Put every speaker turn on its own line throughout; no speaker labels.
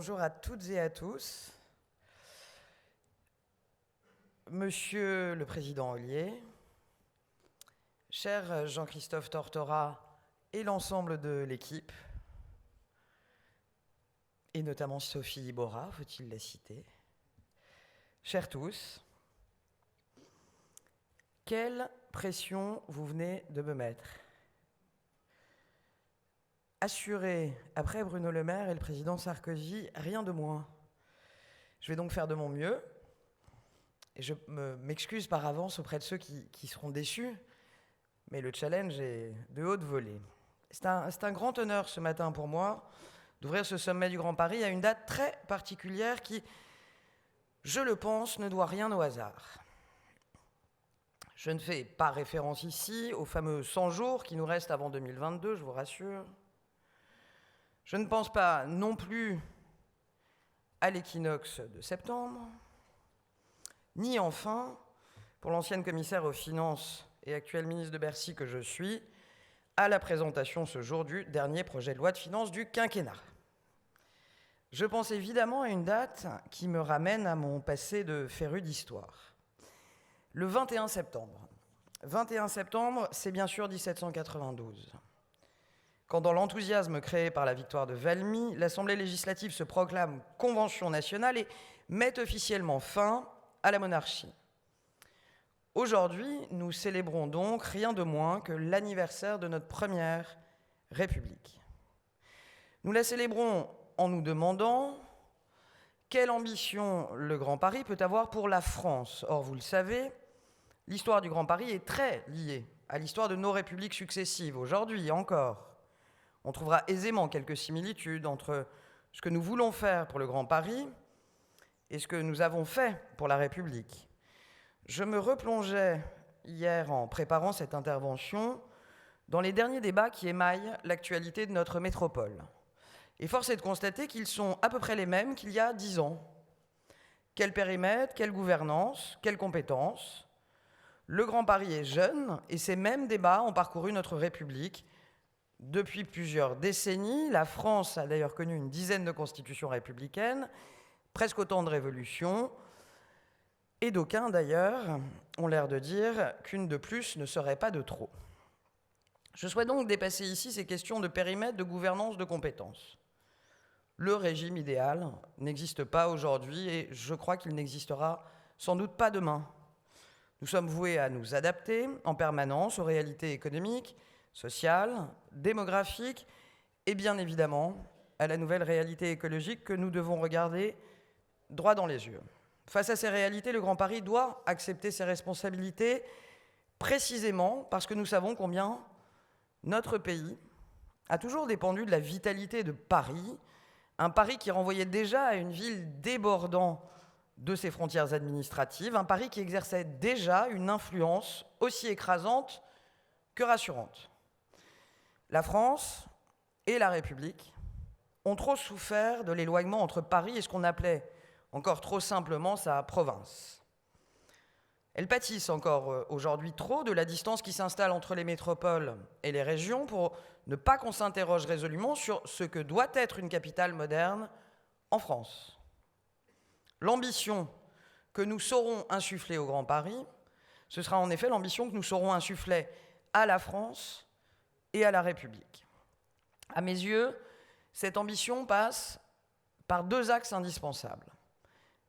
Bonjour à toutes et à tous. Monsieur le Président Ollier, cher Jean-Christophe Tortora et l'ensemble de l'équipe, et notamment Sophie Iborra, faut-il la citer, chers tous, quelle pression vous venez de me mettre. Assurer, après Bruno Le Maire et le président Sarkozy, rien de moins. Je vais donc faire de mon mieux. Et je m'excuse par avance auprès de ceux qui seront déçus, mais le challenge est de haute volée. C'est un grand honneur ce matin pour moi d'ouvrir ce sommet du Grand Paris à une date très particulière qui, je le pense, ne doit rien au hasard. Je ne fais pas référence ici aux fameux 100 jours qui nous restent avant 2022, je vous rassure. Je ne pense pas non plus à l'équinoxe de septembre, ni enfin, pour l'ancienne commissaire aux finances et actuelle ministre de Bercy que je suis, à la présentation ce jour du dernier projet de loi de finances du quinquennat. Je pense évidemment à une date qui me ramène à mon passé de féru d'histoire. Le 21 septembre. 21 septembre, c'est bien sûr 1792. Quand dans l'enthousiasme créé par la victoire de Valmy, l'Assemblée législative se proclame Convention nationale et met officiellement fin à la monarchie. Aujourd'hui, nous célébrons donc rien de moins que l'anniversaire de notre première République. Nous la célébrons en nous demandant quelle ambition le Grand Paris peut avoir pour la France. Or, vous le savez, l'histoire du Grand Paris est très liée à l'histoire de nos républiques successives. Aujourd'hui encore, on trouvera aisément quelques similitudes entre ce que nous voulons faire pour le Grand Paris et ce que nous avons fait pour la République. Je me replongeais hier en préparant cette intervention dans les derniers débats qui émaillent l'actualité de notre métropole. Et force est de constater qu'ils sont à peu près les mêmes qu'il y a 10 ans. Quel périmètre, quelle gouvernance, quelles compétences. Le Grand Paris est jeune et ces mêmes débats ont parcouru notre République depuis plusieurs décennies. La France a d'ailleurs connu une dizaine de constitutions républicaines, presque autant de révolutions, et d'aucuns d'ailleurs ont l'air de dire qu'une de plus ne serait pas de trop. Je souhaite donc dépasser ici ces questions de périmètre, de gouvernance, de compétences. Le régime idéal n'existe pas aujourd'hui et je crois qu'il n'existera sans doute pas demain. Nous sommes voués à nous adapter en permanence aux réalités économiques, sociales, démographiques et bien évidemment à la nouvelle réalité écologique que nous devons regarder droit dans les yeux. Face à ces réalités, le Grand Paris doit accepter ses responsabilités précisément parce que nous savons combien notre pays a toujours dépendu de la vitalité de Paris, un Paris qui renvoyait déjà à une ville débordant de ses frontières administratives, un Paris qui exerçait déjà une influence aussi écrasante que rassurante. La France et la République ont trop souffert de l'éloignement entre Paris et ce qu'on appelait encore trop simplement sa province. Elles pâtissent encore aujourd'hui trop de la distance qui s'installe entre les métropoles et les régions pour ne pas qu'on s'interroge résolument sur ce que doit être une capitale moderne en France. L'ambition que nous saurons insuffler au Grand Paris, ce sera en effet l'ambition que nous saurons insuffler à la France et à la République. À mes yeux, cette ambition passe par deux axes indispensables,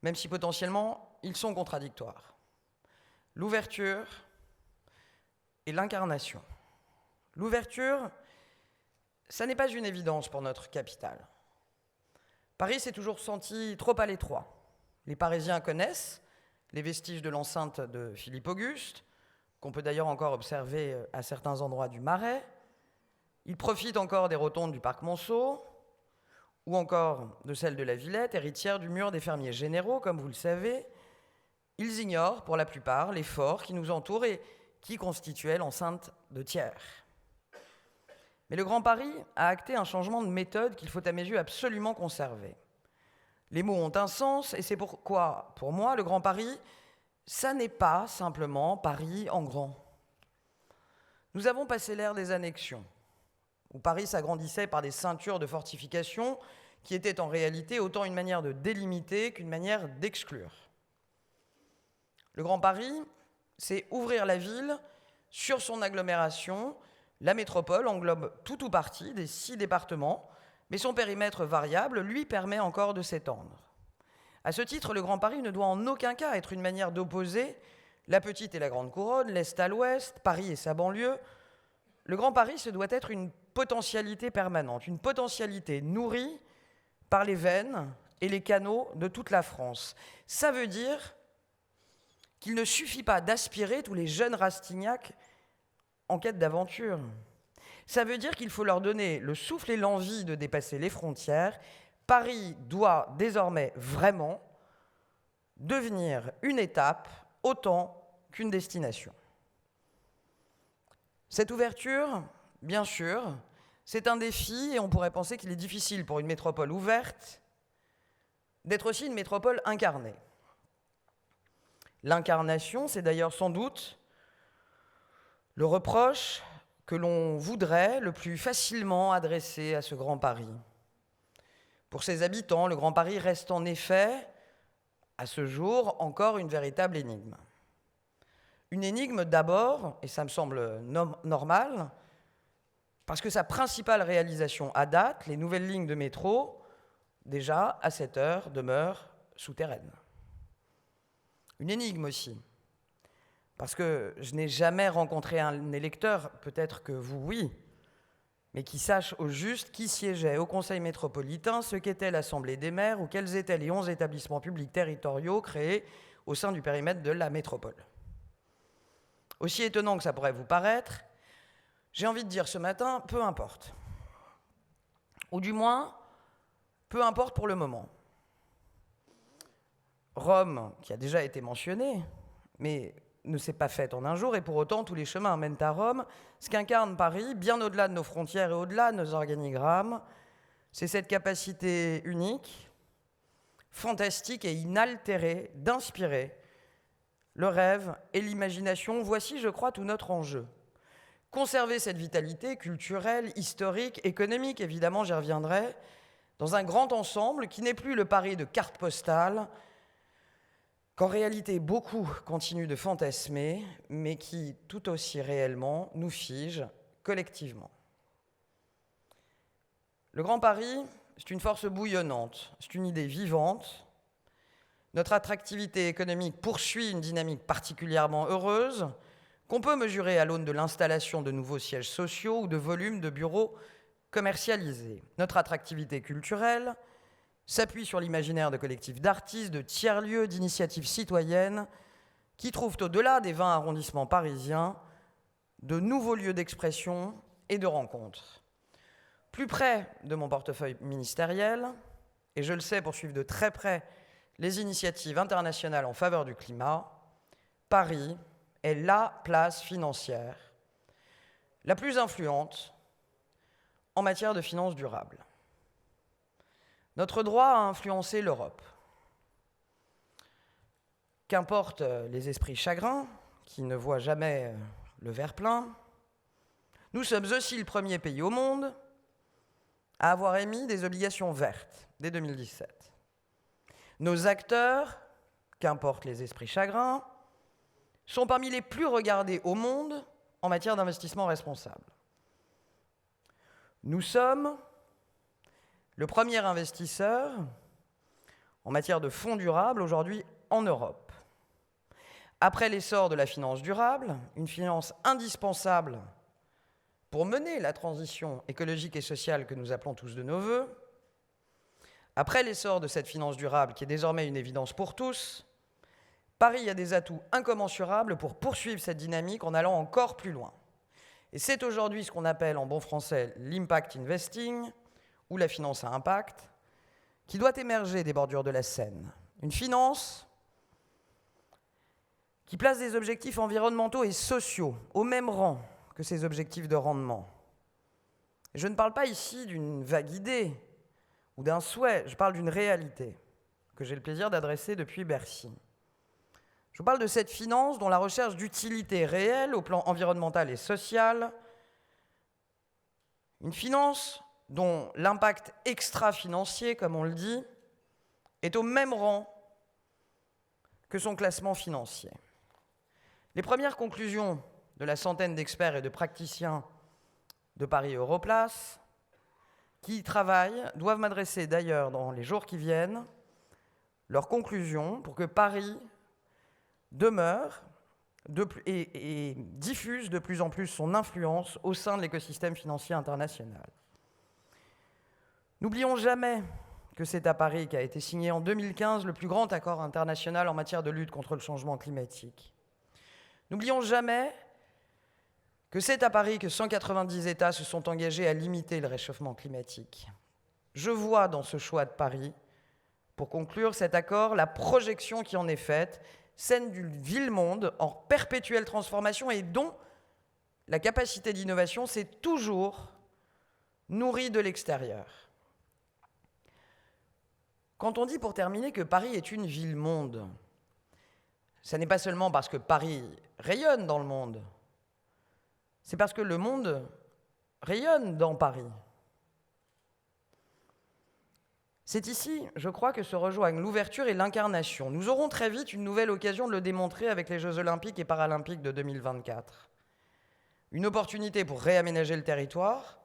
même si potentiellement ils sont contradictoires. L'ouverture et l'incarnation. L'ouverture, ça n'est pas une évidence pour notre capitale. Paris s'est toujours senti trop à l'étroit. Les Parisiens connaissent les vestiges de l'enceinte de Philippe Auguste, qu'on peut d'ailleurs encore observer à certains endroits du Marais. Ils profitent encore des rotondes du parc Monceau, ou encore de celle de la Villette, héritière du mur des fermiers généraux, comme vous le savez. Ils ignorent, pour la plupart, les forts qui nous entourent et qui constituaient l'enceinte de Thiers. Mais le Grand Paris a acté un changement de méthode qu'il faut à mes yeux absolument conserver. Les mots ont un sens et c'est pourquoi, pour moi, le Grand Paris, ça n'est pas simplement Paris en grand. Nous avons passé l'ère des annexions, où Paris s'agrandissait par des ceintures de fortifications qui était en réalité autant une manière de délimiter qu'une manière d'exclure. Le Grand Paris, c'est ouvrir la ville sur son agglomération. La métropole englobe tout ou partie des 6 départements, mais son périmètre variable lui permet encore de s'étendre. À ce titre, le Grand Paris ne doit en aucun cas être une manière d'opposer la petite et la grande couronne, l'Est à l'Ouest, Paris et sa banlieue. Le Grand Paris, ce doit être une potentialité permanente, une potentialité nourrie par les veines et les canaux de toute la France. Ça veut dire qu'il ne suffit pas d'aspirer tous les jeunes Rastignac en quête d'aventure. Ça veut dire qu'il faut leur donner le souffle et l'envie de dépasser les frontières. Paris doit désormais vraiment devenir une étape autant qu'une destination. Cette ouverture, bien sûr, c'est un défi et on pourrait penser qu'il est difficile pour une métropole ouverte d'être aussi une métropole incarnée. L'incarnation, c'est d'ailleurs sans doute le reproche que l'on voudrait le plus facilement adresser à ce Grand Paris. Pour ses habitants, le Grand Paris reste en effet, à ce jour, encore une véritable énigme. Une énigme d'abord, et ça me semble normal, parce que sa principale réalisation à date, les nouvelles lignes de métro, déjà à cette heure, demeurent souterraines. Une énigme aussi, parce que je n'ai jamais rencontré un électeur, peut-être que vous, oui, mais qui sache au juste qui siégeait au Conseil métropolitain, ce qu'était l'Assemblée des maires ou quels étaient les 11 établissements publics territoriaux créés au sein du périmètre de la métropole. Aussi étonnant que ça pourrait vous paraître, j'ai envie de dire ce matin, peu importe. Ou du moins, peu importe pour le moment. Rome, qui a déjà été mentionnée, mais ne s'est pas faite en un jour, et pour autant, tous les chemins mènent à Rome. Ce qu'incarne Paris, bien au-delà de nos frontières et au-delà de nos organigrammes, c'est cette capacité unique, fantastique et inaltérée d'inspirer le rêve et l'imagination. Voici, je crois, tout notre enjeu. Conserver cette vitalité culturelle, historique, économique, évidemment, j'y reviendrai, dans un grand ensemble qui n'est plus le Paris de cartes postales, qu'en réalité beaucoup continuent de fantasmer, mais qui, tout aussi réellement, nous fige collectivement. Le Grand Paris, c'est une force bouillonnante, c'est une idée vivante. Notre attractivité économique poursuit une dynamique particulièrement heureuse, qu'on peut mesurer à l'aune de l'installation de nouveaux sièges sociaux ou de volumes de bureaux commercialisés. Notre attractivité culturelle s'appuie sur l'imaginaire de collectifs d'artistes, de tiers-lieux, d'initiatives citoyennes qui trouvent au-delà des 20 arrondissements parisiens de nouveaux lieux d'expression et de rencontres. Plus près de mon portefeuille ministériel, et je le sais pour suivre de très près les initiatives internationales en faveur du climat, Paris est la place financière la plus influente en matière de finances durables. Notre droit a influencé l'Europe. Qu'importe les esprits chagrins, qui ne voient jamais le verre plein, nous sommes aussi le premier pays au monde à avoir émis des obligations vertes dès 2017. Nos acteurs, qu'importe les esprits chagrins, sont parmi les plus regardés au monde en matière d'investissement responsable. Nous sommes le premier investisseur en matière de fonds durables aujourd'hui en Europe. Après l'essor de la finance durable, une finance indispensable pour mener la transition écologique et sociale que nous appelons tous de nos vœux, après l'essor de cette finance durable qui est désormais une évidence pour tous, Paris a des atouts incommensurables pour poursuivre cette dynamique en allant encore plus loin. Et c'est aujourd'hui ce qu'on appelle en bon français l'impact investing, ou la finance à impact, qui doit émerger des bordures de la Seine. Une finance qui place des objectifs environnementaux et sociaux au même rang que ses objectifs de rendement. Et je ne parle pas ici d'une vague idée ou d'un souhait, je parle d'une réalité que j'ai le plaisir d'adresser depuis Bercy. Je parle de cette finance dont la recherche d'utilité réelle au plan environnemental et social, une finance dont l'impact extra-financier, comme on le dit, est au même rang que son classement financier. Les premières conclusions de la centaine d'experts et de praticiens de Paris Europlace qui y travaillent doivent m'adresser d'ailleurs dans les jours qui viennent leurs conclusions pour que Paris demeure et diffuse de plus en plus son influence au sein de l'écosystème financier international. N'oublions jamais que c'est à Paris qu'a été signé en 2015 le plus grand accord international en matière de lutte contre le changement climatique. N'oublions jamais que c'est à Paris que 190 États se sont engagés à limiter le réchauffement climatique. Je vois dans ce choix de Paris, pour conclure cet accord, la projection qui en est faite, celle du ville-monde en perpétuelle transformation et dont la capacité d'innovation s'est toujours nourrie de l'extérieur. Quand on dit, pour terminer, que Paris est une ville-monde, ça n'est pas seulement parce que Paris rayonne dans le monde, c'est parce que le monde rayonne dans Paris. C'est ici, je crois, que se rejoignent l'ouverture et l'incarnation. Nous aurons très vite une nouvelle occasion de le démontrer avec les Jeux Olympiques et Paralympiques de 2024. Une opportunité pour réaménager le territoire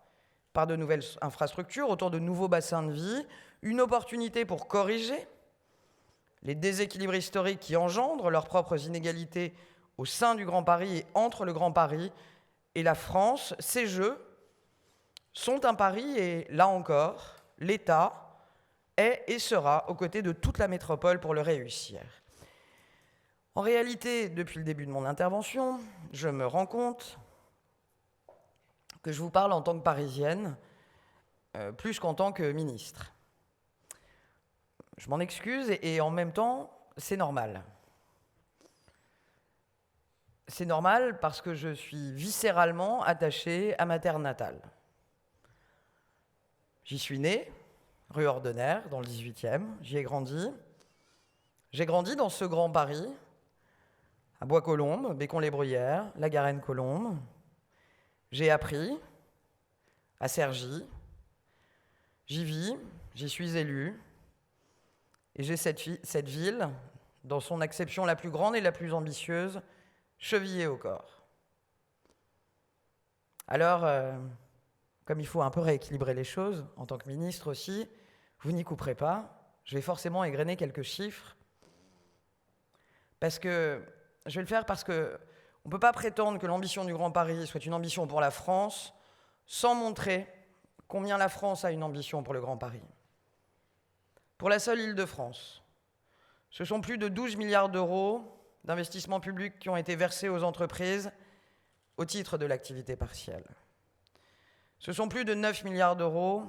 par de nouvelles infrastructures autour de nouveaux bassins de vie, une opportunité pour corriger les déséquilibres historiques qui engendrent leurs propres inégalités au sein du Grand Paris et entre le Grand Paris et la France. Ces Jeux sont un pari et, là encore, l'État est et sera aux côtés de toute la métropole pour le réussir. En réalité, depuis le début de mon intervention, je me rends compte que je vous parle en tant que Parisienne, plus qu'en tant que ministre. Je m'en excuse et en même temps, c'est normal. C'est normal parce que je suis viscéralement attaché à ma terre natale. J'y suis né, rue Ordener, dans le 18e, j'y ai grandi. J'ai grandi dans ce Grand Paris, à Bois-Colombes, Bécon-les-Bruyères, La Garenne-Colombes. J'ai appris à Cergy. J'y vis, j'y suis élu. Et j'ai cette ville, dans son acception la plus grande et la plus ambitieuse, chevillée au corps. Alors, comme il faut un peu rééquilibrer les choses, en tant que ministre aussi, vous n'y couperez pas, je vais forcément égrener quelques chiffres. Je vais le faire parce qu'on ne peut pas prétendre que l'ambition du Grand Paris soit une ambition pour la France sans montrer combien la France a une ambition pour le Grand Paris. Pour la seule Île-de-France, ce sont plus de 12 milliards d'euros d'investissements publics qui ont été versés aux entreprises au titre de l'activité partielle. Ce sont plus de 9 milliards d'euros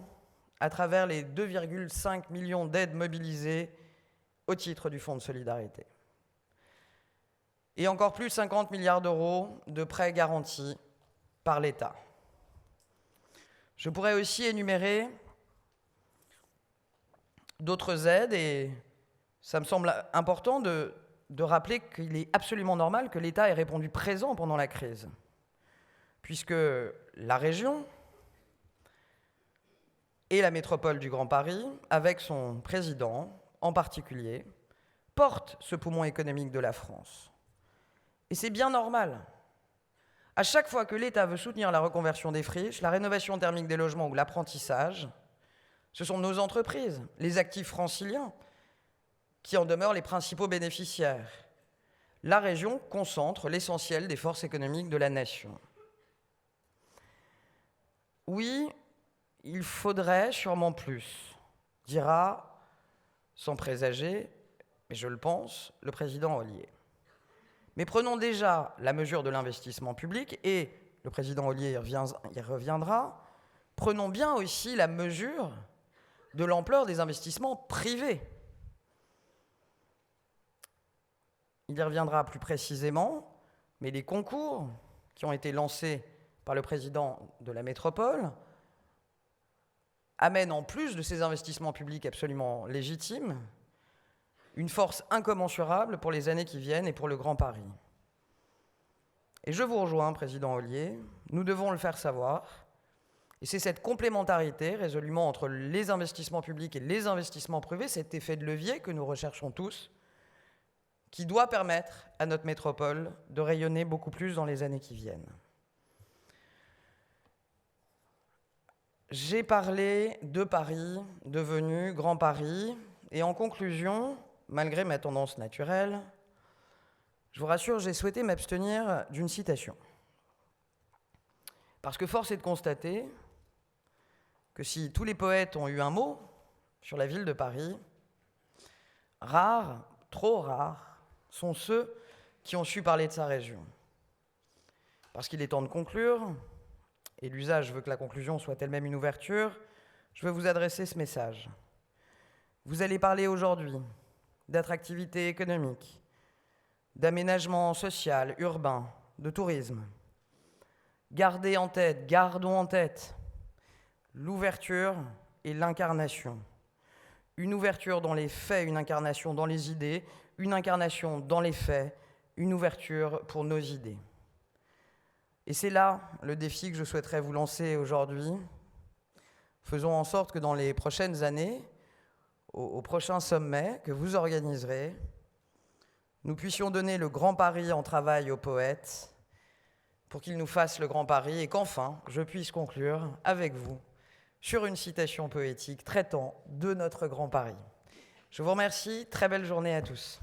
à travers les 2,5 millions d'aides mobilisées au titre du Fonds de solidarité. Et encore plus de 50 milliards d'euros de prêts garantis par l'État. Je pourrais aussi énumérer d'autres aides et ça me semble important de rappeler qu'il est absolument normal que l'État ait répondu présent pendant la crise, puisque la région et la métropole du Grand Paris, avec son président en particulier, portent ce poumon économique de la France. Et c'est bien normal. À chaque fois que l'État veut soutenir la reconversion des friches, la rénovation thermique des logements ou l'apprentissage, ce sont nos entreprises, les actifs franciliens, qui en demeurent les principaux bénéficiaires. La région concentre l'essentiel des forces économiques de la nation. Oui, il faudrait sûrement plus, dira, sans présager, mais je le pense, le président Ollier. Mais prenons déjà la mesure de l'investissement public, et le président Ollier y reviendra, prenons bien aussi la mesure de l'ampleur des investissements privés. Il y reviendra plus précisément, mais les concours qui ont été lancés par le président de la métropole amènent, en plus de ces investissements publics absolument légitimes, une force incommensurable pour les années qui viennent et pour le Grand Paris. Et je vous rejoins, président Ollier, nous devons le faire savoir, Et c'est cette complémentarité résolument entre les investissements publics et les investissements privés, cet effet de levier que nous recherchons tous, qui doit permettre à notre métropole de rayonner beaucoup plus dans les années qui viennent. J'ai parlé de Paris, devenu Grand Paris, et en conclusion, malgré ma tendance naturelle, je vous rassure, j'ai souhaité m'abstenir d'une citation. Parce que force est de constater que si tous les poètes ont eu un mot sur la ville de Paris, rares, trop rares, sont ceux qui ont su parler de sa région. Parce qu'il est temps de conclure, et l'usage veut que la conclusion soit elle-même une ouverture, je veux vous adresser ce message. Vous allez parler aujourd'hui d'attractivité économique, d'aménagement social, urbain, de tourisme. Gardez en tête, gardons en tête l'ouverture et l'incarnation. Une ouverture dans les faits, une incarnation dans les idées, une incarnation dans les faits, une ouverture pour nos idées. Et c'est là le défi que je souhaiterais vous lancer aujourd'hui. Faisons en sorte que dans les prochaines années, au prochain sommet que vous organiserez, nous puissions donner le Grand Paris en travail aux poètes pour qu'ils nous fassent le Grand Paris et qu'enfin, je puisse conclure avec vous sur une citation poétique traitant de notre Grand Paris. Je vous remercie, très belle journée à tous.